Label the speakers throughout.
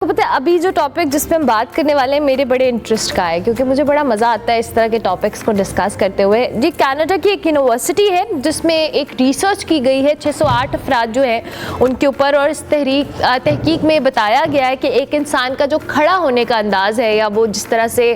Speaker 1: पता है अभी जो टॉपिक जिस पे हम बात करने वाले हैं मेरे बड़े इंटरेस्ट का है, क्योंकि मुझे बड़ा मज़ा आता है इस तरह के टॉपिक्स को डिस्कस करते हुए। ये कनाडा की एक यूनिवर्सिटी है जिसमें एक रिसर्च की गई है 608 अफराद जो हैं उनके ऊपर, और इस तहकीक में बताया गया है कि एक इंसान का जो खड़ा होने का अंदाज़ है या वो जिस तरह से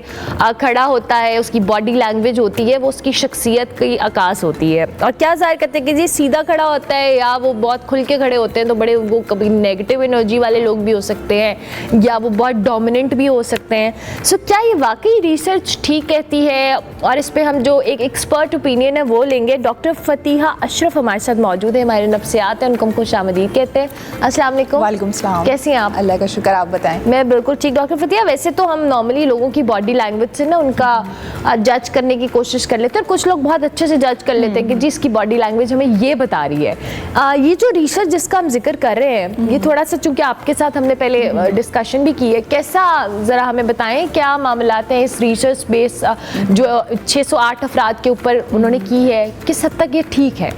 Speaker 1: खड़ा होता है, उसकी बॉडी लैंग्वेज होती है, वो उसकी शख्सियत की अक्कास होती है। और क्या ज़ाहिर करते हैं कि जी सीधा खड़ा होता है या वो बहुत खुल के खड़े होते हैं तो बड़े वो कभी नेगेटिव एनर्जी वाले लोग भी हो सकते हैं या वो बहुत डोमिनेंट भी हो सकते हैं। सो क्या ये वाकई रिसर्च ठीक कहती है? और इस पे हम जो एक एक्सपर्ट ओपिनियन है वो लेंगे। डॉक्टर फतीहा अशरफ हमारे साथ मौजूद है, हमारे नफ्सियात हैं, उनको हम खुशामदीद कहते हैं। अस्सलाम वालेकुम।
Speaker 2: वालेकुम सलाम।
Speaker 1: कैसी हैं आप?
Speaker 2: अल्लाह का शुक्र, आप बताएं।
Speaker 1: मैं बिल्कुल ठीक। डॉक्टर फतीहा, वैसे तो हम नॉर्मली लोगों की बॉडी लैंग्वेज से ना उनका जज करने की कोशिश कर लेते हैं, और कुछ लोग बहुत अच्छे से जज कर लेते हैं कि जी इसकी बॉडी लैंग्वेज हमें ये बता रही है। ये जो रिसर्च जिसका हम जिक्र कर रहे हैं ये थोड़ा सा, चूँकि आपके साथ हमने पहले डिस्कशन भी की है, कैसा ज़रा हमें बताएं क्या मामलात हैं इस रिसर्च बेस जो 608 अफराद के ऊपर उन्होंने की है, किस हद तक ये ठीक है?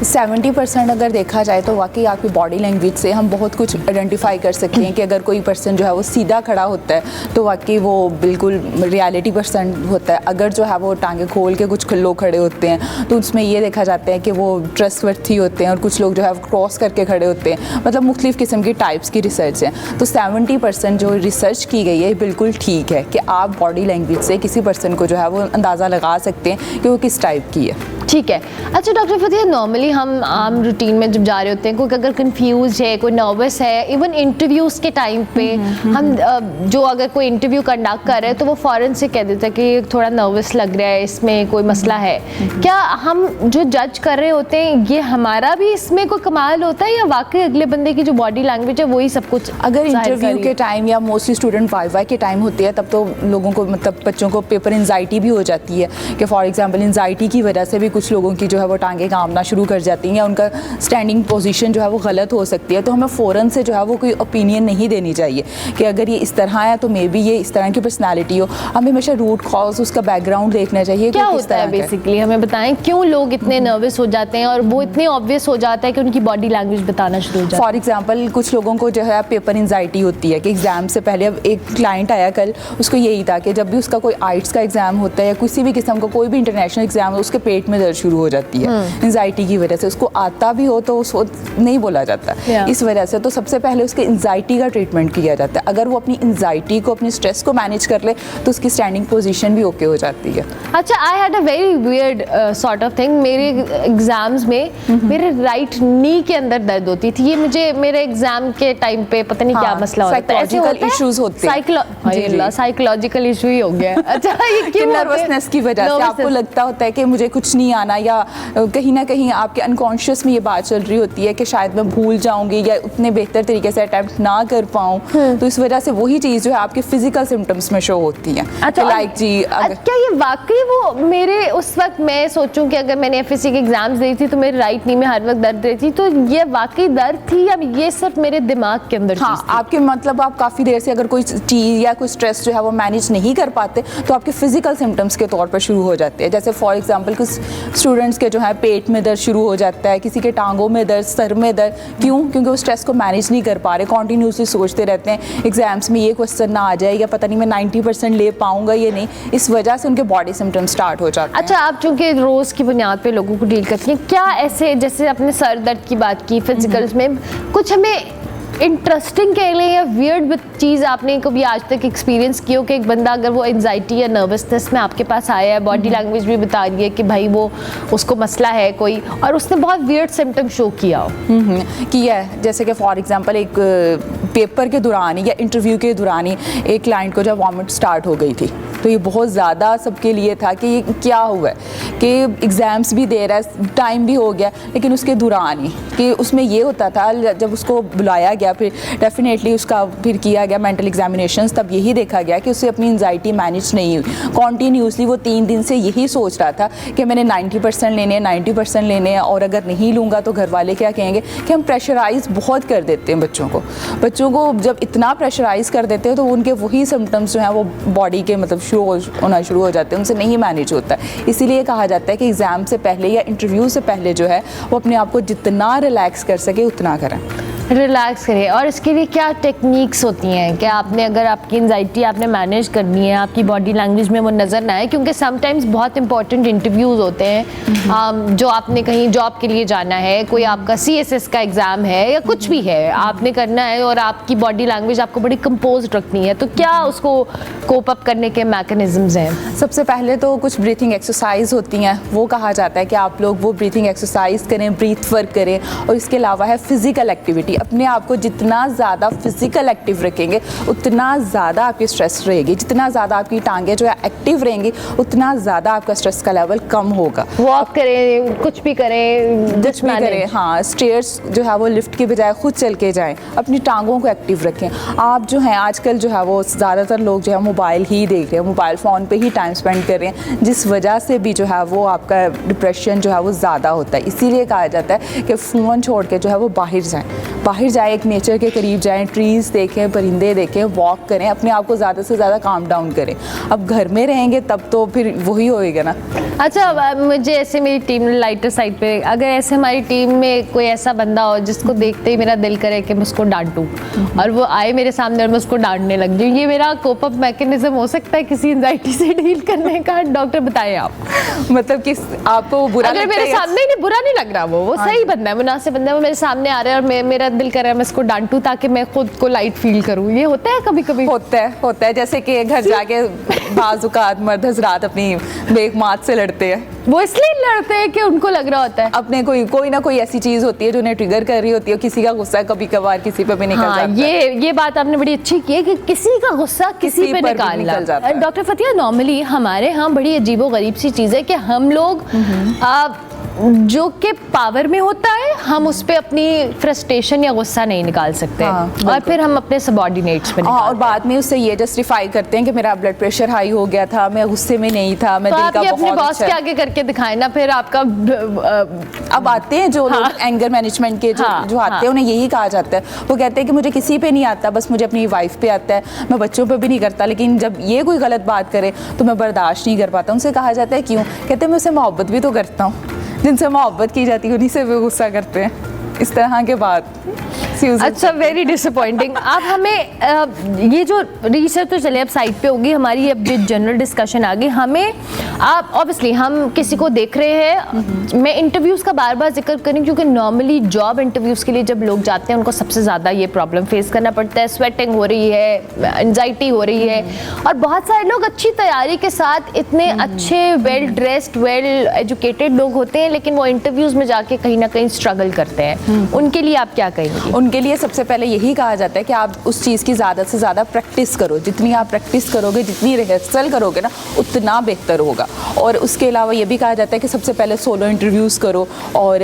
Speaker 2: 70% अगर देखा जाए तो वाकई आपकी बॉडी लैंग्वेज से हम बहुत कुछ आइडेंटिफाई कर सकते हैं कि अगर कोई पर्सन जो है वो सीधा खड़ा होता है तो वाकई वो बिल्कुल रियलिटी पर्सन होता है। अगर जो है वो टांगे खोल के कुछ लोग खड़े होते हैं तो उसमें ये देखा जाता है कि वो ट्रस्टवर्थी होते हैं, और कुछ लोग जो है क्रॉस करके खड़े होते हैं। मतलब मुख्तलिफ़ किस्म की टाइप्स की रिसर्च है। तो 70% जो रिसर्च की गई है बिल्कुल ठीक है कि आप बॉडी लैंग्वेज से किसी पर्सन को जो है वो अंदाज़ा लगा सकते हैं कि वो किस टाइप की है।
Speaker 1: ठीक है। अच्छा डॉक्टर फतीहा, नॉर्मली हम आम रूटीन में जब जा रहे होते हैं, कोई अगर कंफ्यूज है, कोई नर्वस है, इवन इंटरव्यूज़ के टाइम पे हम जो अगर कोई इंटरव्यू कंडक्ट कर रहे हैं तो वो फ़ौरन से कह देता है कि थोड़ा नर्वस लग रहा है, इसमें कोई मसला है। क्या हम जो जज कर रहे होते हैं ये हमारा भी इसमें कोई कमाल होता है या वाकई अगले बंदे की जो बॉडी लैंग्वेज है वही सब कुछ?
Speaker 2: अगर इंटरव्यू के टाइम या मोस्टली स्टूडेंट वाई के टाइम होती है तब तो लोगों को, मतलब बच्चों को पेपर एंजाइटी भी हो जाती है कि फॉर एग्जांपल एंजाइटी की वजह से भी कुछ लोगों की जो है वो टांगें कांपना शुरू कर जाती हैं या उनका स्टैंडिंग पोजीशन जो है वो गलत हो सकती है। तो हमें फ़ौरन से जो है वो कोई ओपिनियन नहीं देनी चाहिए कि अगर ये इस तरह है तो मे बी ये इस तरह की पर्सनैलिटी हो। हमें हमेशा रूट कॉज, उसका बैकग्राउंड देखना चाहिए।
Speaker 1: क्या होता है बेसिकली, हमें बताएं क्यों लोग इतने नर्वस हो जाते हैं और वो इतने ऑब्वियस हो जाता है कि उनकी बॉडी लैंग्वेज बताना शुरू हो जाती है?
Speaker 2: फॉर एग्जाम्पल कुछ लोगों को जो है पेपर एंजाइटी होती है कि एग्ज़ाम से पहले, अब एक क्लाइंट आया कल, उसको यही था कि जब भी उसका कोई आइट्स का एग्ज़ाम होता है या किसी भी किस्म का कोई भी इंटरनेशनल एग्ज़ाम हो उसके पेट में दर्द शुरू हो जाती है एंजाइटी की वजह से। उसको आता भी हो तो उसको नहीं बोला जाता इस वजह से। तो सबसे पहले उसके एंजाइटी का ट्रीटमेंट किया जाता है। अगर वो अपनी एंजाइटी को, अपने स्ट्रेस को मैनेज कर ले तो उसकी स्टैंडिंग पोजीशन भी ओके हो जाती है।
Speaker 1: अच्छा, I had a very weird sort of thing. मेरे एग्जाम्स में मेरे राइट नी के अंदर दर्द होती थी। ये मुझे मेरे एग्जाम के टाइम पे पता नहीं क्या मसला होता है,
Speaker 2: साइकोलॉजिकल इश्यूज होते हैं।
Speaker 1: साइकोलॉजिकल इशू ही हो गया। अच्छा, ये क्यों?
Speaker 2: नर्वसनेस की वजह से आपको लगता होता है कि मुझे कुछ नहीं आना, या कहीं ना कहीं आपके अनकॉन्शियस में ये बात चल रही होती है कि शायद मैं भूल जाऊंगी या उतने बेहतर तरीके से अटेम्प्ट ना कर पाऊँ। तो इस वजह से वही चीज़ जो है आपके फिजिकल सिम्टम्स में शो होती है।
Speaker 1: अच्छा,
Speaker 2: लाइक जी
Speaker 1: क्या ये वाकई वो मेरे उस वक्त मैं सोचूं कि अगर मैंने एफएससी के एग्जाम्स दी थी तो मेरे राइट नी में हर वक्त दर्द रहती, तो ये वाकई दर्द थी या ये सिर्फ मेरे दिमाग के अंदर?
Speaker 2: हाँ, आपके मतलब आप काफ़ी देर से अगर कोई चीज़ या कोई स्ट्रेस जो है वो मैनेज नहीं कर पाते तो आपके फिजिकल सिम्टम्स के तौर पर शुरू हो जाते हैं। जैसे फॉर एग्जांपल कुछ स्टूडेंट्स के जो है पेट में दर्द शुरू हो जाता है, किसी के टांगों में दर्द, सर में दर्द। क्यों? क्योंकि वो स्ट्रेस को मैनेज नहीं कर पा रहे, कॉन्टीन्यूसली सोचते रहते हैं एग्जाम्स में ये क्वेश्चन ना आ जाए या पता नहीं मैं 90% ले पाऊंगा ये नहीं। इस वजह से उनके बॉडी सिम्टम्स स्टार्ट हो जाते हैं।
Speaker 1: अच्छा, आप चूंकि रोज़ की बुनियाद पे लोगों को डील करती हैं, क्या ऐसे जैसे अपने सर दर्द की बात की, फिजिकल्स में कुछ हमें इंटरेस्टिंग कह लें या वियर्ड चीज़ आपने कभी आज तक एक्सपीरियंस की हो कि एक बंदा अगर वो एंजाइटी या नर्वसनेस में आपके पास आया है, बॉडी लैंग्वेज भी बता रही है कि भाई वो उसको मसला है कोई, और उसने बहुत वियर्ड सिम्टम शो किया हो?
Speaker 2: किया है। जैसे कि फॉर एग्जांपल एक पेपर के दौरान या इंटरव्यू के दौरान ही एक क्लाइंट को जब वॉमिट स्टार्ट हो गई थी तो ये बहुत ज़्यादा सबके लिए था कि ये क्या हुआ है कि एग्ज़ाम्स भी दे रहा है, टाइम भी हो गया, लेकिन उसके दौरान ही कि उसमें ये होता था जब उसको बुलाया गया, फिर डेफिनेटली उसका फिर किया गया मेंटल एग्जामिनेशंस, तब यही देखा गया कि उससे अपनी एंजाइटी मैनेज नहीं हुई। कॉन्टीन्यूसली वो 3 दिन से यही सोच रहा था कि मैंने 90% लेने हैं, 90% लेने हैं, और अगर नहीं लूँगा तो घर वाले क्या कहेंगे। कि हम प्रेशराइज़ बहुत कर देते हैं बच्चों को जब इतना प्रेशराइज़ कर देते हैं तो उनके वही सिम्टम्स जो हैं वो बॉडी के मतलब होना शुरू हो जाते हैं, उनसे नहीं मैनेज होता है। इसीलिए कहा जाता है कि एग्ज़ाम से पहले या इंटरव्यू से पहले जो है वो अपने आप को जितना रिलैक्स कर सके उतना करें।
Speaker 1: रिलैक्स करें। और इसके लिए क्या टेक्निक्स होती हैं? क्या आपने, अगर आपकी एंजाइटी आपने मैनेज करनी है, आपकी बॉडी लैंग्वेज में वो नज़र ना आए, क्योंकि समटाइम्स बहुत इंपॉर्टेंट इंटरव्यूज़ होते हैं जो आपने कहीं जॉब के लिए जाना है, कोई आपका CSS का एग्ज़ाम है या कुछ भी है आपने करना है और आपकी बॉडी लैंग्वेज आपको बड़ी कंपोज रखनी है, तो क्या उसको कोप अप करने के मैकेनिज्म्स हैं?
Speaker 2: सबसे पहले तो कुछ ब्रीथिंग एक्सरसाइज होती हैं, वो कहा जाता है कि आप लोग वो ब्रीथिंग एक्सरसाइज करें, ब्रीथ वर्क करें। और इसके अलावा है फिजिकल एक्टिविटी। अपने आप को जितना ज़्यादा फिजिकल एक्टिव रखेंगे उतना ज़्यादा आपकी स्ट्रेस रहेगी, जितना ज़्यादा आपकी टांगें जो है एक्टिव रहेंगी उतना ज़्यादा आपका स्ट्रेस का लेवल कम होगा।
Speaker 1: वॉक करें, कुछ भी करें,
Speaker 2: कुछ भी करें, हाँ, स्टेयर्स जो है वो लिफ्ट के बजाय खुद चल के जाएं, अपनी टांगों को एक्टिव रखें। आप जो हैं आजकल जो है वो ज़्यादातर लोग जो है मोबाइल ही देख रहे हैं, मोबाइल फ़ोन पे ही टाइम स्पेंड कर रहे हैं, जिस वजह से भी जो है वो आपका डिप्रेशन जो है वो ज़्यादा होता है। इसीलिए कहा जाता है कि फ़ोन छोड़ के जो है वो बाहर जाए, एक नेचर के करीब जाएं, ट्रीज़ देखें, परिंदे देखें, वॉक करें, अपने आप को ज़्यादा से ज़्यादा काम डाउन करें। अब घर में रहेंगे तब तो फिर वही होएगा ना।
Speaker 1: अच्छा, मुझे ऐसे मेरी टीम लाइटर साइड पे, अगर ऐसे हमारी टीम में कोई ऐसा बंदा हो जिसको देखते ही मेरा दिल करे कि मैं उसको डांटूं और वो आए मेरे सामने और मैं उसको डांटने लग जाऊं, ये मेरा कोप अप मैकेनिज्म हो सकता है किसी एंजाइटी से डील करने का? डॉक्टर बताएं आप।
Speaker 2: मतलब कि आपको बुरा
Speaker 1: अगर मेरे सामने ही नहीं, बुरा नहीं लग रहा, वो सही बंदा है, मुनासिब बंदा है, वो मेरे सामने आ रहा है और मेरा दिल कर रहा है मैं इसको डांटूं ताकि मैं खुद को लाइट फील करूं, ये होता है कभी कभी?
Speaker 2: होता है जैसे कि घर जाके बाज़-औक़ात मर्द हज़रात अपनी बेगमात से लड़ते हैं।
Speaker 1: वो इसलिए लड़ते हैं कि उनको लग रहा होता है
Speaker 2: अपने कोई ना कोई ऐसी चीज़ होती है जो उन्हें ट्रिगर कर रही होती है, किसी का गुस्सा कभी कभार किसी पे भी निकल जाता है।
Speaker 1: ये बात आपने बड़ी अच्छी की है कि किसी का गुस्सा किसी पे निकल जाता है। डॉक्टर फतिया, नॉर्मली हमारे यहाँ बड़ी अजीबोगरीब सी चीज़ है कि हम लोग जो कि पावर में होता है हम उस पे अपनी फ्रस्ट्रेशन या गुस्सा नहीं निकाल सकते, और फिर हम अपने सबऑर्डिनेट्स पे निकालते हैं
Speaker 2: और बाद में उससे ये जस्टिफाई करते हैं कि मेरा ब्लड प्रेशर हाई हो गया था, मैं गुस्से में नहीं था, मैं
Speaker 1: तो
Speaker 2: दिल
Speaker 1: आप
Speaker 2: का
Speaker 1: ये अपने
Speaker 2: बहुत
Speaker 1: बॉस के आगे करके दिखाएं ना, फिर आपका
Speaker 2: अब आते हैं जो लोग एंगर मैनेजमेंट के जो आते हैं उन्हें यही कहा जाता है, वो कहते हैं कि मुझे किसी पे नहीं आता, बस मुझे अपनी वाइफ पे आता है, मैं बच्चों पे भी नहीं करता, लेकिन जब ये कोई गलत बात करे तो मैं बर्दाश्त नहीं कर पाता। उनसे कहा जाता है क्यों? कहते हैं मैं उससे मोहब्बत भी तो करता हूँ, जिनसे मोहब्बत की जाती है उन्हीं से भी गुस्सा करते हैं। इस तरह के बात।
Speaker 1: अच्छा, वेरी डिसअपॉइंटिंग। आप हमें ये जो रिसर्च तो चले अब साइड पे होगी हमारी, अब जो जनरल डिस्कशन आ गई, हमें आप ऑब्वियसली हम किसी को देख रहे हैं, मैं इंटरव्यूज़ का बार बार जिक्र करूँ क्योंकि नॉर्मली जॉब इंटरव्यूज़ के लिए जब लोग जाते हैं उनको सबसे ज़्यादा ये प्रॉब्लम फेस करना पड़ता है, स्वेटिंग हो रही है, एंजाइटी हो रही है, और बहुत सारे लोग अच्छी तैयारी के साथ इतने अच्छे वेल ड्रेस्ड वेल एजुकेटेड लोग होते हैं लेकिन वो इंटरव्यूज़ में जाके कहीं ना कहीं स्ट्रगल करते हैं। उनके लिए आप क्या कहेंगे?
Speaker 2: उनके लिए सबसे पहले यही कहा जाता है कि आप उस चीज़ की ज़्यादा से ज़्यादा प्रैक्टिस करो, जितनी आप प्रैक्टिस करोगे, जितनी रिहर्सल करोगे ना उतना बेहतर होगा। और उसके अलावा ये भी कहा जाता है कि सबसे पहले सोलो इंटरव्यूज़ करो, और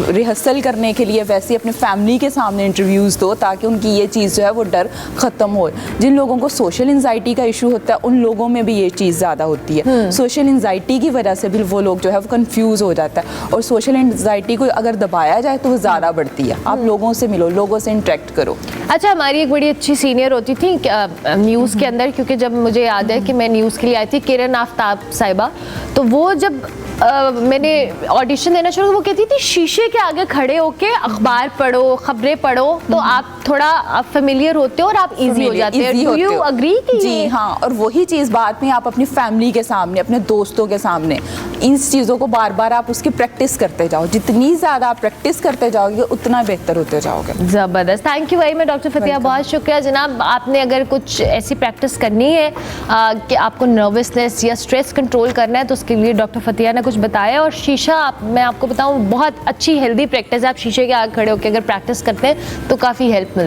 Speaker 2: रिहर्सल करने के लिए वैसे अपने फैमिली के सामने इंटरव्यूज़ दो ताकि उनकी ये चीज़ जो है वो डर ख़त्म हो। जिन लोगों को सोशल एंजाइटी का इशू होता है उन लोगों में भी ये चीज़ ज़्यादा होती है। सोशल एंजाइटी की वजह से भी वो लोग जो है वो कन्फ्यूज़ हो जाता है, और सोशल एंजाइटी को अगर दबाया जाए तो वो ज़्यादा बढ़ती है। आप लोगों से मिलो, लोगों से इंटरेक्ट करो।
Speaker 1: अच्छा, हमारी एक बड़ी अच्छी सीनियर होती थी न्यूज़ के अंदर, क्योंकि जब मुझे याद है कि मैं न्यूज़ के लिए आई थी, किरण आफ्ताब साहिबा, तो वो जब मैंने ऑडिशन देना शुरू, वो कहती थी शीशे के आगे खड़े होके अखबार पढ़ो, खबरें पढ़ो, तो आप थोड़ा फेमिलियर होते हो और आप इजी हो जाते हैं। Do you agree?
Speaker 2: जी हाँ, और वही चीज़ बाद में आप अपनी फैमिली के सामने, अपने दोस्तों के सामने इन चीज़ों को बार बार आप उसकी प्रैक्टिस करते जाओ। जितनी ज़्यादा आप प्रैक्टिस करते जाओगे उतना बेहतर होते जाओगे।
Speaker 1: ज़बरदस्त, thank you very much doctor Fatiya, बहुत शुक्रिया जनाब। आपने अगर कुछ ऐसी प्रैक्टिस करनी है कि आपको नर्वसनेस या स्ट्रेस कंट्रोल करना है तो उसके लिए डॉक्टर फतिया ने कुछ बताया। और शीशा, मैं आपको बताऊं, बहुत अच्छी हेल्दी प्रैक्टिस है। आप शीशे के आगे खड़े होकर अगर प्रैक्टिस करते हैं तो काफ़ी हेल्प मिलती है।